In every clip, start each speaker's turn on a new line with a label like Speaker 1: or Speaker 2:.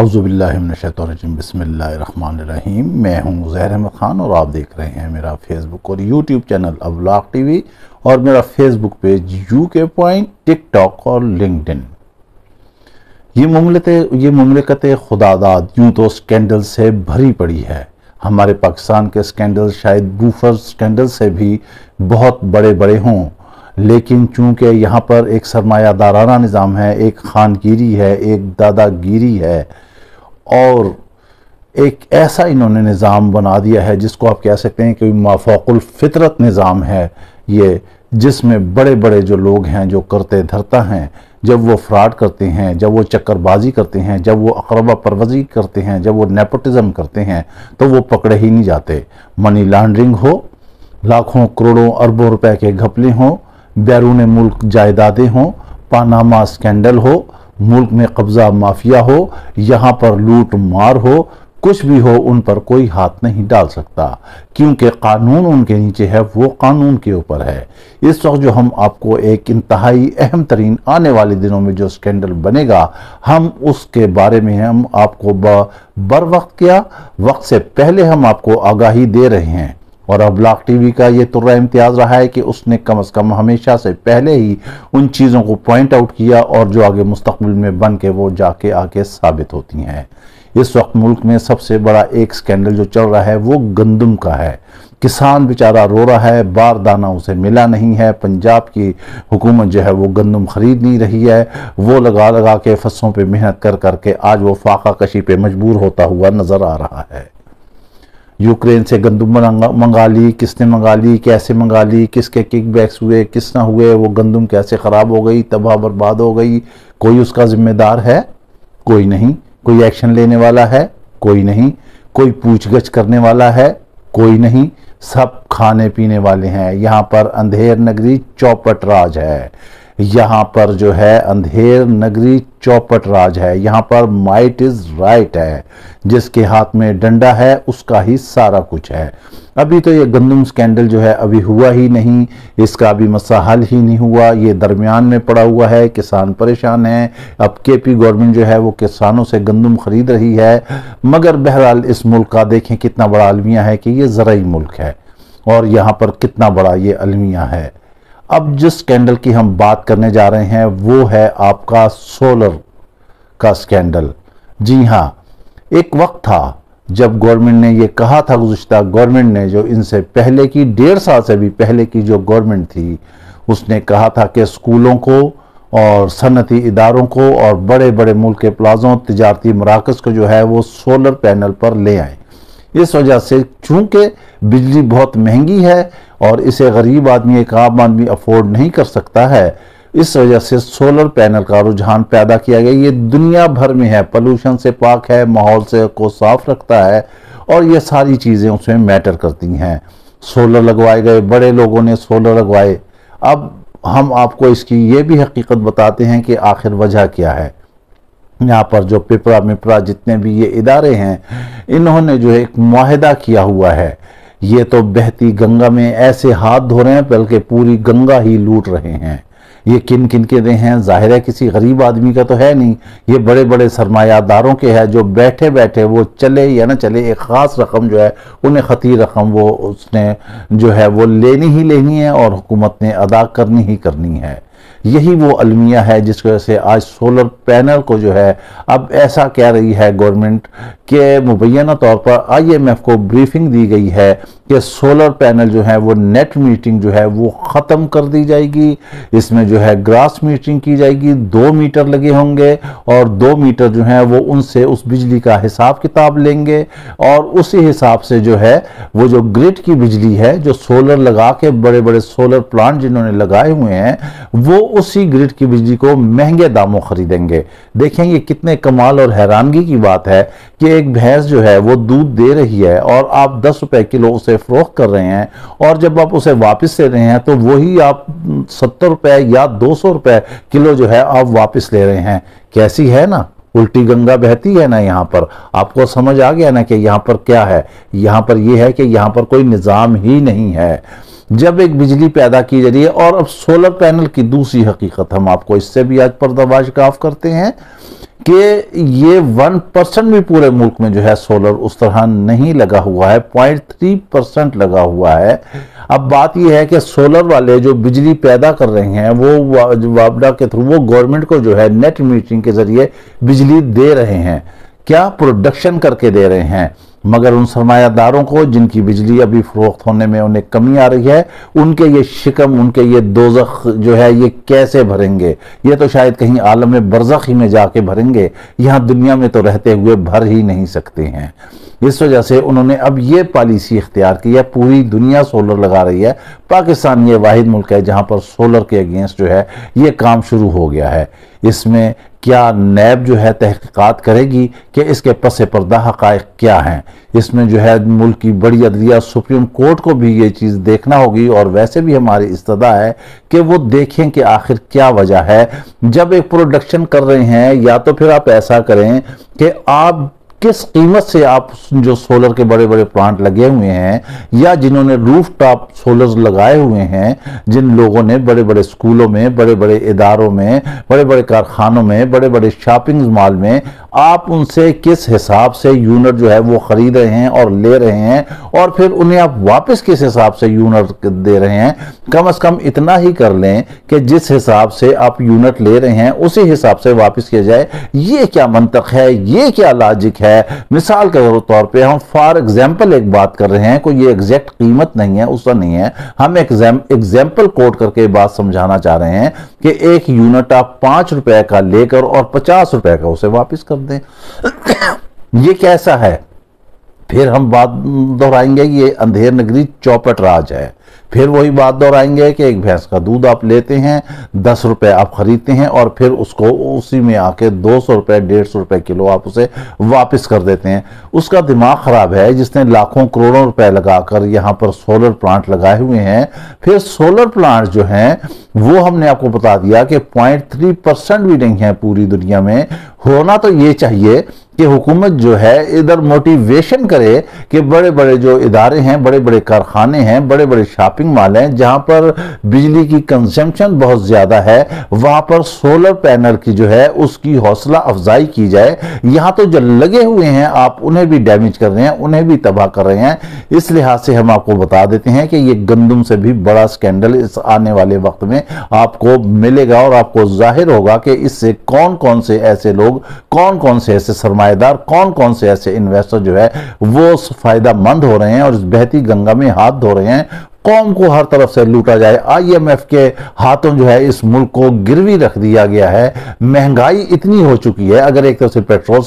Speaker 1: औज़ुबिल्लाहि मिनश्शैतानिर्रजीम बिस्मिल्लाहिर्रहमानिर्रहीम। मैं हूं ज़हर अहमद ख़ान और आप देख रहे हैं मेरा फेसबुक और यूट्यूब चैनल अव्लाग टीवी और मेरा Facebook page UK point, TikTok और लिंक्डइन। ये मुमलिकत खुदादाद यूं तो स्कैंडल से भरी पड़ी है। हमारे पाकिस्तान के स्कैंडल शायद बूफर स्कैंडल से भी बहुत बड़े बड़े हों, लेकिन चूंकि यहाँ पर एक सरमायादाराना निज़ाम है, एक खानगिरी है, एक दादागिरी है और एक ऐसा इन्होंने निज़ाम बना दिया है जिसको आप कह सकते हैं कि माफौकुल फितरत निज़ाम है ये, जिसमें बड़े बड़े जो लोग हैं जो करते धरता हैं, जब वो फ्रॉड करते हैं, जब वो चक्करबाजी करते हैं, जब वो अकरबा परवजी करते हैं, जब वो नेपोटिज्म करते हैं तो वो पकड़े ही नहीं जाते। मनी लॉन्ड्रिंग हो, लाखों करोड़ों अरबों रुपए के घपले हों, बैरून मुल्क जायदादें हों, पानामा स्कैंडल हो, मुल्क में कब्जा माफिया हो, यहाँ पर लूट मार हो, कुछ भी हो, उन पर कोई हाथ नहीं डाल सकता क्योंकि कानून उनके नीचे है, वो कानून के ऊपर है। इस वक्त जो हम आपको एक इंतहाई अहम तरीन आने वाले दिनों में जो स्कैंडल बनेगा, हम उसके बारे में हम आपको बर वक्त क्या वक्त से पहले हम आपको आगाही दे रहे हैं। और अव्लाग टीवी का ये तुर्रा इम्तियाज रहा है कि उसने कम से कम हमेशा से पहले ही उन चीज़ों को पॉइंट आउट किया और जो आगे मुस्तकबिल में बन के वो जाके आगे साबित होती हैं। इस वक्त मुल्क में सबसे बड़ा एक स्कैंडल जो चल रहा है वो गंदम का है। किसान बेचारा रो रहा है, बार दाना उसे मिला नहीं है। पंजाब की हुकूमत जो है वो गंदम खरीद नहीं रही है, वो लगा लगा के फसलों पे मेहनत कर करके आज वो फाका कशी पे मजबूर होता हुआ नजर आ रहा है। यूक्रेन से गंदम मंगा ली, किसने मंगा ली, कैसे मंगा ली, किसके किकबैक्स हुए, किस ना हुए, वो गंदम कैसे ख़राब हो गई, तबाह बर्बाद हो गई, कोई उसका जिम्मेदार है? कोई नहीं। कोई एक्शन लेने वाला है? कोई नहीं। कोई पूछगछ करने वाला है? कोई नहीं। सब खाने पीने वाले हैं। यहाँ पर अंधेर नगरी चौपट राज है। यहाँ पर जो है अंधेर नगरी चौपट राज है। यहाँ पर माइट इज राइट है, जिसके हाथ में डंडा है उसका ही सारा कुछ है। अभी तो ये गंदम स्कैंडल जो है अभी हुआ ही नहीं, इसका अभी मसला हल ही नहीं हुआ, ये दरमियान में पड़ा हुआ है। किसान परेशान है। अब केपी गवर्नमेंट जो है वो किसानों से गंदम खरीद रही है, मगर बहरहाल इस मुल्क का देखें कितना बड़ा अलमिया है कि ये ज़राई मुल्क है और यहाँ पर कितना बड़ा ये अलमिया है। अब जिस स्कैंडल की हम बात करने जा रहे हैं वो है आपका सोलर का स्कैंडल। जी हाँ, एक वक्त था जब गवर्नमेंट ने ये कहा था, गुज़िश्ता गवर्नमेंट ने, जो इनसे पहले की 1.5 साल से भी पहले की जो गवर्नमेंट थी, उसने कहा था कि स्कूलों को और सनती इदारों को और बड़े बड़े मुल्क के प्लाजों, तिजारती मराकज़ को जो है वो सोलर पैनल पर ले आए। इस वजह से चूंकि बिजली बहुत महंगी है और इसे गरीब आदमी, एक आम आदमी अफोर्ड नहीं कर सकता है, इस वजह से सोलर पैनल का रुझान पैदा किया गया। ये दुनिया भर में है, पोल्यूशन से पाक है, माहौल से को साफ रखता है और ये सारी चीज़ें उसमें मैटर करती हैं। सोलर लगवाए गए, बड़े लोगों ने सोलर लगवाए। अब हम आपको इसकी ये भी हकीकत बताते हैं कि आखिर वजह क्या है। यहाँ पर जो पिपरा मिपरा जितने भी ये इदारे हैं, इन्होंने जो एक मुआहदा किया हुआ है। ये तो बहती गंगा में ऐसे हाथ धो रहे हैं बल्कि पूरी गंगा ही लूट रहे हैं। ये किन किन के दे हैं? जाहिर है किसी गरीब आदमी का तो है नहीं, ये बड़े बड़े सरमायादारों के हैं जो बैठे बैठे वो चले या ना चले एक ख़ास रकम जो है उन्हें खती रकम वो उसने जो है वो लेनी ही लेनी है और हुकूमत ने अदा करनी ही करनी है। यही वो अलमिया है जिसकी वजह से आज सोलर पैनल को जो है अब ऐसा कह रही है गवर्नमेंट के मुबैना तौर पर IMF को ब्रीफिंग दी गई है कि सोलर पैनल जो है वो नेट मीटरिंग जो है वो ख़त्म कर दी जाएगी। इसमें जो है ग्रास मीटरिंग की जाएगी, 2 मीटर लगे होंगे और 2 मीटर जो है वो उनसे उस बिजली का हिसाब किताब लेंगे और उसी हिसाब से जो है वो जो ग्रिड की बिजली है, जो सोलर लगा के बड़े बड़े सोलर प्लांट जिन्होंने लगाए हुए हैं, वो उसी ग्रिड की बिजली को महंगे दामों खरीदेंगे। देखें ये कितने कमाल और हैरानगी की बात है कि एक भैंस जो है वो दूध दे रही है और आप 10 रुपए किलो उसे फरोख्त कर रहे हैं और जब आप उसे वापस ले रहे हैं तो वही आप 70 रुपए या 200 रुपए किलो जो है आप वापस ले रहे हैं। कैसी है ना, उल्टी गंगा बहती है ना। यहाँ पर आपको समझ आ गया ना कि यहाँ पर क्या है। यहाँ पर यह है कि यहाँ पर कोई निज़ाम ही नहीं है। जब एक बिजली पैदा की जा रही है। और अब सोलर पैनल की दूसरी हकीकत हम आपको इससे भी आज पर्दाफाश काफ करते हैं कि ये 1% भी पूरे मुल्क में जो है सोलर उस तरह नहीं लगा हुआ है, 0.3% लगा हुआ है। अब बात यह है कि सोलर वाले जो बिजली पैदा कर रहे हैं वो वापडा के थ्रू वो गवर्नमेंट को जो है नेट मीटरिंग के जरिए बिजली दे रहे हैं, क्या प्रोडक्शन करके दे रहे हैं। मगर उन सरमायादारों को जिनकी बिजली अभी फरोख्त होने में उन्हें कमी आ रही है, उनके ये शिकम, उनके ये दोज़ख जो है ये कैसे भरेंगे। ये तो शायद कहीं आलम बरज़ख ही में जाके भरेंगे, यहाँ दुनिया में तो रहते हुए भर ही नहीं सकते हैं। इस वजह से उन्होंने अब ये पॉलिसी इख्तियार की है, पूरी दुनिया सोलर लगा रही है। पाकिस्तान ये वाहिद मुल्क है जहाँ पर सोलर के अगेंस्ट जो है ये काम शुरू हो गया है। इसमें क्या नैब जो है तहकीकात करेगी कि इसके पस पर्दा हक़ाइक़ क्या हैं। इसमें जो है मुल्क की बड़ी अदलिया सुप्रीम कोर्ट को भी ये चीज़ देखना होगी, और वैसे भी हमारी इस्तदा है कि वो देखें कि आखिर क्या वजह है। जब एक प्रोडक्शन कर रहे हैं, या तो फिर आप ऐसा करें कि आप किस कीमत से आप जो सोलर के बड़े बड़े प्लांट लगे हुए हैं, या जिन्होंने रूफ टॉप सोलर्स लगाए हुए हैं, जिन लोगों ने बड़े बड़े स्कूलों में, बड़े बड़े इदारों में, बड़े बड़े कारखानों में, बड़े बड़े शॉपिंग मॉल में, आप उनसे किस हिसाब से यूनिट जो है वो खरीद रहे हैं और ले रहे हैं, और फिर उन्हें आप वापस किस हिसाब से यूनिट दे रहे हैं। कम से कम इतना ही कर लें कि जिस हिसाब से आप यूनिट ले रहे हैं उसी हिसाब से वापस किया जाए। ये क्या मंतक है, ये क्या लॉजिक है। मिसाल के तौर पे हम फॉर एग्जाम्पल एक बात कर रहे हैं, कोई ये एग्जैक्ट कीमत नहीं है, उसका नहीं है, हम एग्जाम्पल कोट करके बात समझाना चाह रहे हैं कि एक यूनिट आप 5 रुपए का लेकर और 50 रुपए का उसे वापस कर दें। ये कैसा है। फिर हम बात दोहराएंगे, ये अंधेर नगरी चौपट राज है। फिर वही बात दोहराएंगे कि एक भैंस का दूध आप लेते हैं, 10 रुपए आप खरीदते हैं, और फिर उसको उसी में आके 200 रुपए 150 रुपए किलो आप उसे वापस कर देते हैं। उसका दिमाग खराब है जिसने लाखों करोड़ों रुपए लगाकर यहाँ पर सोलर प्लांट लगाए हुए हैं। फिर सोलर प्लांट जो हैं वो हमने आपको बता दिया कि 0.3% भी नहीं है पूरी दुनिया में। होना तो ये चाहिए कि हुकूमत जो है इधर मोटिवेशन करे कि बड़े बड़े जो इदारे हैं, बड़े बड़े कारखाने हैं, बड़े बड़े शॉपिंग मॉल हैं, जहां पर बिजली की कंजम्पशन बहुत ज्यादा है, वहां पर सोलर पैनल की जो है उसकी हौसला अफजाई की जाए। यहां तो जो लगे हुए हैं आप उन्हें भी डैमेज कर रहे हैं, उन्हें भी तबाह कर रहे हैं। इस लिहाज से हम आपको बता देते हैं कि ये गंदम से भी बड़ा स्कैंडल इस आने वाले वक्त में आपको मिलेगा, और आपको जाहिर होगा कि इससे कौन कौन से ऐसे लोग, कौन कौन से ऐसे सरमाएदार, कौन कौन से ऐसे इन्वेस्टर जो है वो फायदा मंद हो रहे हैं और इस बहती गंगा में हाथ धो रहे हैं। कौम को हर तरफ से लूटा जाए। IMF के हाथों जो है इस मुल्क को गिरवी रख दिया गया है। महंगाई इतनी हो चुकी है, अगर एक तरफ से पेट्रोल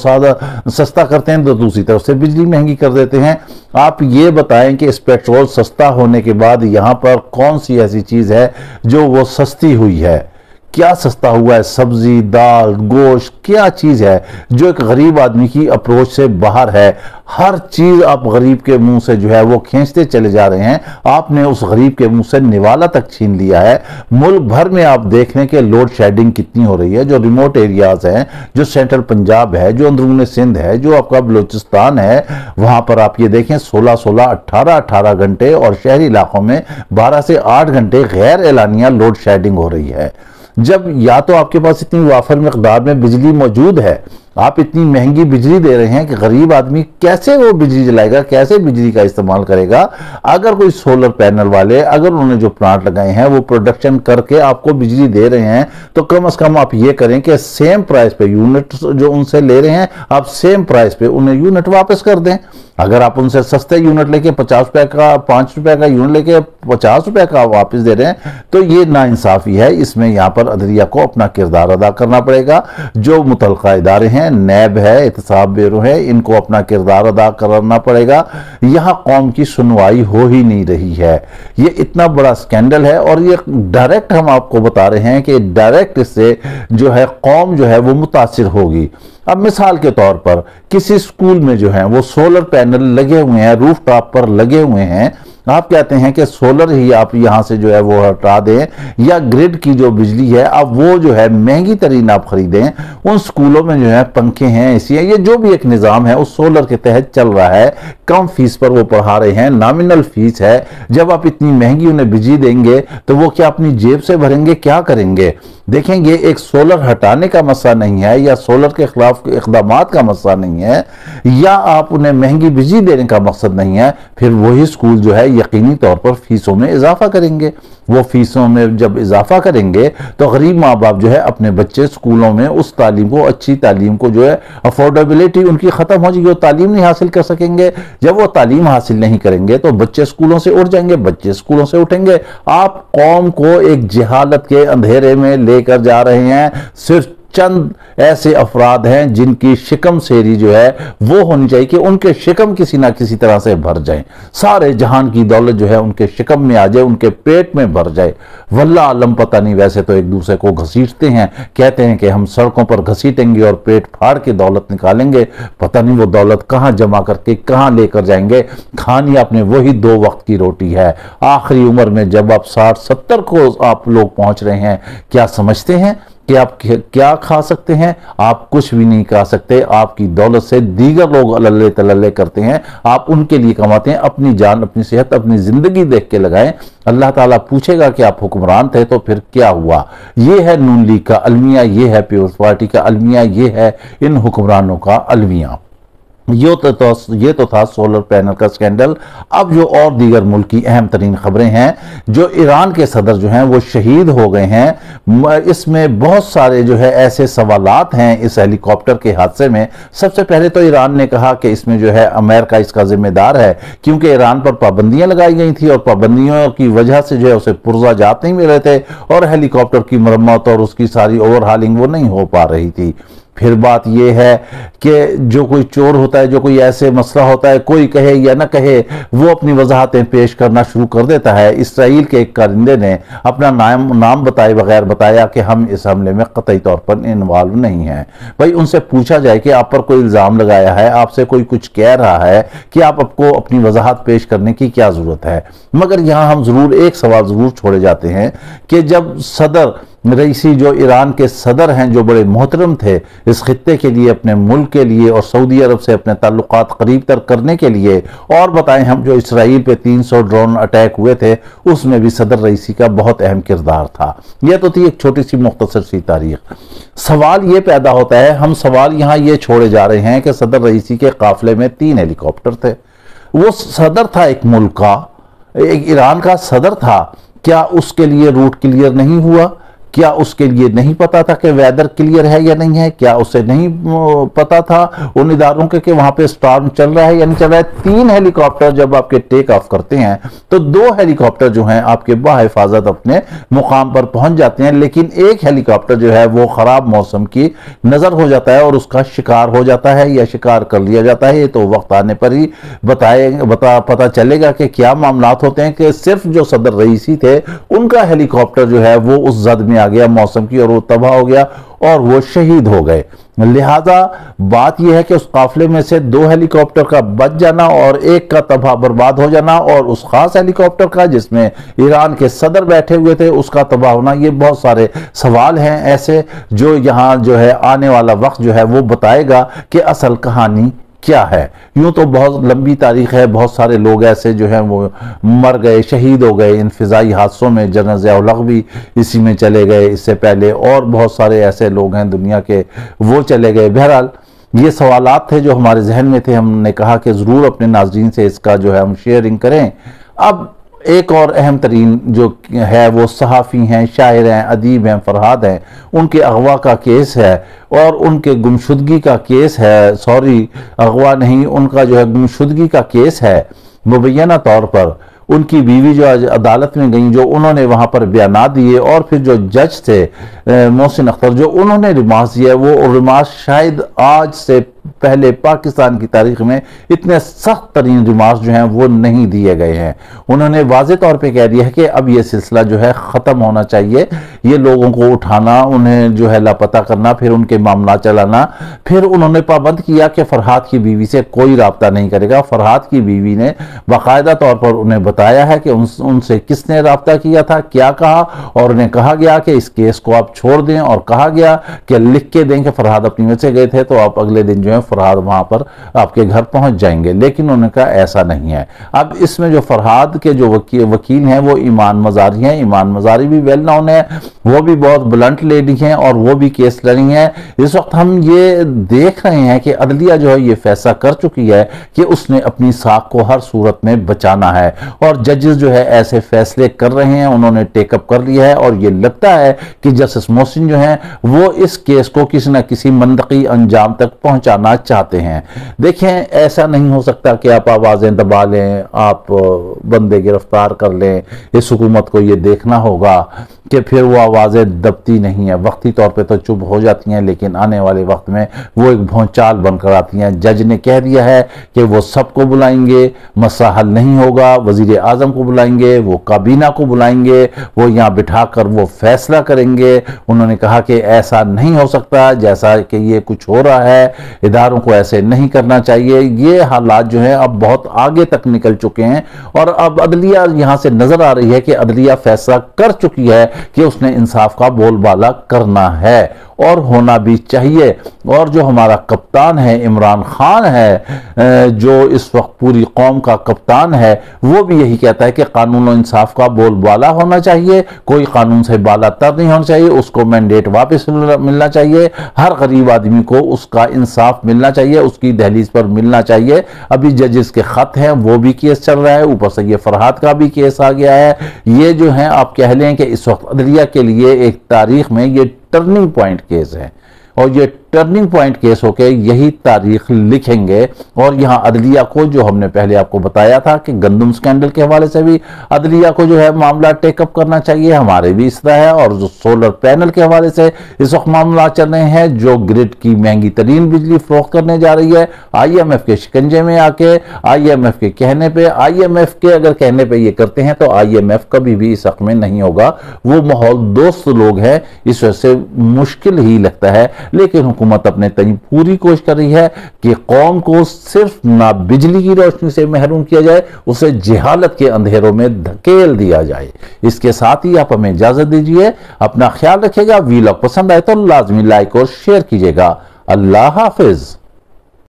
Speaker 1: सस्ता करते हैं तो दूसरी तरफ से बिजली महंगी कर देते हैं। आप ये बताएं कि इस पेट्रोल सस्ता होने के बाद यहां पर कौन सी ऐसी चीज है जो वो सस्ती हुई है। क्या सस्ता हुआ है? सब्जी, दाल, गोश्त, क्या चीज है जो एक गरीब आदमी की अप्रोच से बाहर है। हर चीज आप गरीब के मुंह से जो है वो खींचते चले जा रहे हैं। आपने उस गरीब के मुंह से निवाला तक छीन लिया है। मुल्क भर में आप देख लें कि लोड शेडिंग कितनी हो रही है। जो रिमोट एरियाज हैं, जो सेंट्रल पंजाब है, जो अंदरूनी सिंध है, जो आपका बलोचिस्तान है, वहां पर आप ये देखें 16-16, 18-18 घंटे, और शहरी इलाकों में 12 से 8 घंटे गैर एलानिया लोड शेडिंग हो रही है। जब या तो आपके पास इतनी वाफर मिकदार में बिजली मौजूद है, आप इतनी महंगी बिजली दे रहे हैं कि गरीब आदमी कैसे वो बिजली जलाएगा, कैसे बिजली का इस्तेमाल करेगा। अगर कोई सोलर पैनल वाले, अगर उन्होंने जो प्लांट लगाए हैं वो प्रोडक्शन करके आपको बिजली दे रहे हैं, तो कम से कम आप ये करें कि सेम प्राइस पे यूनिट जो उनसे ले रहे हैं, आप सेम प्राइस पे उन्हें यूनिट वापस कर दें। अगर आप उनसे सस्ते यूनिट लेके 50 रुपए का, 5 रुपए का यूनिट लेके 50 रुपए का वापस दे रहे हैं, तो ये नाइंसाफी है। इसमें यहाँ पर अदलिया को अपना किरदार अदा करना पड़ेगा। जो मुतलका इदारे हैं, नैब है, एहतसाब ब्यूरो है, इनको अपना किरदार अदा करना पड़ेगा। यहाँ कौम की सुनवाई हो ही नहीं रही है। ये इतना बड़ा स्कैंडल है, और ये डायरेक्ट हम आपको बता रहे हैं कि डायरेक्ट इससे जो है कौम जो है वो मुतासिर होगी। अब मिसाल के तौर पर किसी स्कूल में जो है वो सोलर पैनल लगे हुए हैं, रूफ टॉप पर लगे हुए हैं, आप कहते हैं कि सोलर ही आप यहां से जो है वो हटा दें, या ग्रिड की जो बिजली है अब वो जो है महंगी तरीन आप खरीदें। उन स्कूलों में जो है पंखे हैं, एसी है, ये जो भी एक निज़ाम है उस सोलर के तहत चल रहा है। कम फीस पर वो पढ़ा रहे हैं, नॉमिनल फीस है। जब आप इतनी महंगी उन्हें बिजली देंगे तो वो क्या अपनी जेब से भरेंगे, क्या करेंगे? देखें, ये एक सोलर हटाने का मसला नहीं है या सोलर के खिलाफ इक़दामात का मसला नहीं है या आप उन्हें महंगी बिजली देने का मकसद नहीं है। फिर वही स्कूल जो है यकीनी तौर पर फीसों में इजाफा करेंगे। वो फीसों में जब इजाफा करेंगे तो गरीब माँ बाप जो है अपने बच्चे स्कूलों में उस तालीम को, अच्छी तालीम को जो है, अफोर्डेबिलिटी उनकी ख़त्म हो जाएगी, वो तालीम नहीं हासिल कर सकेंगे। जब वो तालीम हासिल नहीं करेंगे तो बच्चे स्कूलों से उठ जाएंगे, बच्चे स्कूलों से उठेंगे। आप कौम को एक जहालत के अंधेरे में लेकर जा रहे हैं। सिर्फ चंद ऐसे अफराद हैं जिनकी शिकम सेरी जो है वो होनी चाहिए कि उनके शिकम किसी ना किसी तरह से भर जाए, सारे जहान की दौलत जो है उनके शिकम में आ जाए, उनके पेट में भर जाए। वल्लाह आलम पता नहीं, वैसे तो एक दूसरे को घसीटते हैं, कहते हैं कि हम सड़कों पर घसीटेंगे और पेट फाड़ के दौलत निकालेंगे। पता नहीं वो दौलत कहां जमा करके कहां लेकर जाएंगे। खानी आपने वही 2 वक्त की रोटी है। आखिरी उम्र में जब आप 60-70 को आप लोग पहुंच रहे हैं, क्या समझते हैं कि आप क्या खा सकते हैं? आप कुछ भी नहीं खा सकते। आपकी दौलत से दीगर लोग अल्ले तल्ले करते हैं, आप उनके लिए कमाते हैं। अपनी जान, अपनी सेहत, अपनी जिंदगी देख के लगाएं। अल्लाह ताला पूछेगा कि आप हुक्मरान थे तो फिर क्या हुआ। ये है नून लीग का अलमिया, ये है पीपल्स पार्टी का अलमिया, ये है इन हुक्मरानों का अलमिया। ये तो था सोलर पैनल का स्कैंडल। अब जो और दीगर मुल्क की अहम तरीन खबरें हैं, जो ईरान के सदर जो हैं वो शहीद हो गए हैं। इसमें बहुत सारे जो है ऐसे सवालात हैं इस हेलीकॉप्टर के हादसे में। सबसे पहले तो ईरान ने कहा कि इसमें जो है अमेरिका इसका जिम्मेदार है, क्योंकि ईरान पर पाबंदियां लगाई गई थी और पाबंदियों की वजह से जो है उसे पुर्जा जात नहीं मिल रहे थे और हेलीकॉप्टर की मरम्मत और उसकी सारी ओवरहालिंग वो नहीं हो पा रही थी। फिर बात यह है कि जो कोई चोर होता है, जो कोई ऐसे मसला होता है, कोई कहे या ना कहे, वो अपनी वजाहतें पेश करना शुरू कर देता है। इसराइल के एक कारिंदे ने अपना नाम बताए बगैर बताया कि हम इस हमले में कतई तौर पर इन्वॉल्व नहीं हैं। भाई उनसे पूछा जाए कि आप पर कोई इल्ज़ाम लगाया है, आपसे कोई कुछ कह रहा है कि आपको अपनी वजाहत पेश करने की क्या ज़रूरत है। मगर यहाँ हम ज़रूर एक सवाल ज़रूर छोड़े जाते हैं कि जब सदर रईसी, जो ईरान के सदर हैं, जो बड़े मोहतरम थे इस खित्ते के लिए, अपने मुल्क के लिए और सऊदी अरब से अपने ताल्लुकात करीब तर करने के लिए, और बताएं हम जो इसराइल पे 300 ड्रोन अटैक हुए थे उसमें भी सदर रईसी का बहुत अहम किरदार था। यह तो थी एक छोटी सी मुख्तसर सी तारीख। सवाल ये पैदा होता है, हम सवाल यहाँ ये छोड़े जा रहे हैं कि सदर रईसी के काफिले में 3 हेलीकॉप्टर थे। वो सदर था एक मुल्क का, एक ईरान का सदर था। क्या उसके लिए रूट क्लियर नहीं हुआ? क्या उसके लिए नहीं पता था कि वेदर क्लियर है या नहीं है? क्या उसे नहीं पता था उन इदारों के कि वहां पे स्टॉर्म चल रहा है या नहीं चल रहा है? 3 हेलीकॉप्टर जब आपके टेक ऑफ करते हैं तो 2 हेलीकॉप्टर जो हैं आपके बाहिफाजत अपने मुकाम पर पहुंच जाते हैं, लेकिन एक हेलीकॉप्टर जो है वो खराब मौसम की नजर हो जाता है और उसका शिकार हो जाता है या शिकार कर लिया जाता है। ये तो वक्त आने पर ही पता चलेगा कि क्या मामलात होते हैं। कि सिर्फ जो सदर रईसी थे उनका हेलीकॉप्टर जो है वो उस जद में आ गया मौसम की और वो तबाह हो गया और वो शहीद हो गए। लिहाजा बात यह है कि उस काफिले में से 2 हेलीकॉप्टर का बच जाना और एक का तबाह बर्बाद हो जाना और उस खास हेलीकॉप्टर का जिसमें ईरान के सदर बैठे हुए थे उसका तबाह होना, ये बहुत सारे सवाल हैं ऐसे जो यहाँ जो है आने वाला वक्त जो है वो बताएगा कि असल कहानी क्या है। यूं तो बहुत लंबी तारीख है, बहुत सारे लोग ऐसे जो हैं वो मर गए, शहीद हो गए इन फिजाई हादसों में। जनरल ज़िया-उल हक भी इसी में चले गए इससे पहले, और बहुत सारे ऐसे लोग हैं दुनिया के वो चले गए। बहरहाल ये सवालात थे जो हमारे जहन में थे, हमने कहा कि ज़रूर अपने नाज़रीन से इसका जो है हम शेयरिंग करें। अब एक और अहम तरीन जो है वो सहाफ़ी हैं, शायर हैं, अदीब हैं, फरहाद हैं, उनके अगवा का केस है और उनके गुमशुदगी का केस है। सॉरी, अगवा नहीं, उनका जो है गुमशुदगी का केस है। मुबैना तौर पर उनकी बीवी जो आज अदालत में गई, जो उन्होंने वहाँ पर बयान दिए और फिर जो जज थे मोहसिन अख्तर, जो उन्होंने रिमार्क्स दिया, वो रिमार्क्स शायद आज से पहले पाकिस्तान की तारीख में इतने सख्त तरीन रिमार्क्स जो हैं वो नहीं दिए गए हैं। उन्होंने वाज़े तौर पे कह दिया है कि अब ये सिलसिला जो है ख़त्म होना चाहिए। ये लोगों को उठाना, उन्हें जो है लापता करना, फिर उनके मामला चलाना। फिर उन्होंने पाबंद किया कि फरहाद की बीवी से कोई रब्ता नहीं करेगा। फरहाद की बीवी ने बाकायदा तौर पर उन्हें बताया है कि उनसे किसने राब्ता किया था, क्या कहा, और उन्हें कहा गया कि इस केस को आप छोड़ दें, और कहा गया कि लिख के दें कि फरहाद अपनी वजह से गए थे तो आप अगले दिन जो है फरहाद वहां पर आपके घर पहुंच जाएंगे। लेकिन उन्होंने कहा ऐसा नहीं है। अब इसमें जो फरहाद के जो वकील हैं वो ईमान मजारी हैं। ईमान मजारी भी वेल नोन है, वो भी बहुत ब्लंट लेडी हैं और वो भी केस लड़ी हैं। इस वक्त हम ये देख रहे हैं कि अदलिया जो है ये फैसला कर चुकी है कि उसने अपनी साख को हर सूरत में बचाना है, और जजेस जो है ऐसे फैसले कर रहे हैं, उन्होंने टेकअप कर लिया है। और ये लगता है कि जस्टिस मोहसिन जो है वो इस केस को किसी न किसी मंतकी अंजाम तक पहुंचाना चाहते हैं। देखें, ऐसा नहीं हो सकता कि आप आवाजें दबा लें, आप बंदे गिरफ्तार कर लें। इस हुकूमत को ये देखना होगा कि फिर वो आवाजें दबती नहीं है, वक्ती तौर पे तो चुप हो जाती हैं, लेकिन आने वाले वक्त में वो एक भौचाल बनकर आती हैं। जज ने कह दिया है कि वो सबको बुलाएंगे, मसला हल नहीं होगा, वजीर आजम को बुलाएंगे, वो काबीना को बुलाएंगे, वो यहाँ बिठाकर वो फैसला करेंगे। उन्होंने कहा कि ऐसा नहीं हो सकता जैसा कि ये कुछ हो रहा है, इदारों को ऐसे नहीं करना चाहिए। ये हालात जो हैं अब बहुत आगे तक निकल चुके हैं, और अब अदलिया यहाँ से नजर आ रही है कि अदलिया फैसला कर चुकी है कि उसने इंसाफ का बोलबाला करना है और होना भी चाहिए। और जो हमारा कप्तान है इमरान खान है, जो इस वक्त पूरी कौम का कप्तान है, वो भी यही कहता है कि कानून और इंसाफ का बोलबाला होना चाहिए, कोई कानून से बाला तर नहीं होना चाहिए, उसको मैंडेट वापस मिलना चाहिए, हर गरीब आदमी को उसका इंसाफ मिलना चाहिए, उसकी दहलीज पर मिलना चाहिए। अभी जजेस के खत हैं, वो भी केस चल रहा है, ऊपर से ये फरहाद का भी केस आ गया है। ये जो है आप कह लें कि इस वक्त अदलिया के लिए एक तारीख में ये टर्निंग पॉइंट केस है, और ये टर्निंग पॉइंट केस होके यही तारीख लिखेंगे। और यहाँ अदलिया को, जो हमने पहले आपको बताया था कि गंदम स्कैंडल के हवाले से भी अदलिया को जो है मामला टेकअप करना चाहिए, हमारे भी इस तरह है। और जो सोलर पैनल के हवाले से इस वक्त मामला चल रहे हैं, जो ग्रिड की महंगी तरीन बिजली फरोख्त करने जा रही है, IMF के शिकंजे में आके, IMF के कहने पे, IMF के अगर कहने पे ये करते हैं तो IMF कभी भी इस हक में नहीं होगा। वो माहौल दोस्त लोग हैं, इस वजह से मुश्किल ही लगता है। लेकिन हुकूमत अपने तय पूरी कोशिश कर रही है कि कौम को सिर्फ ना बिजली की रोशनी से महरूम किया जाए, उसे जहालत के अंधेरों में धकेल दिया जाए। इसके साथ ही आप हमें इजाजत दीजिए, अपना ख्याल रखिएगा। वीलॉग पसंद आए तो लाजमी लाइक और शेयर कीजिएगा। अल्लाह हाफिज।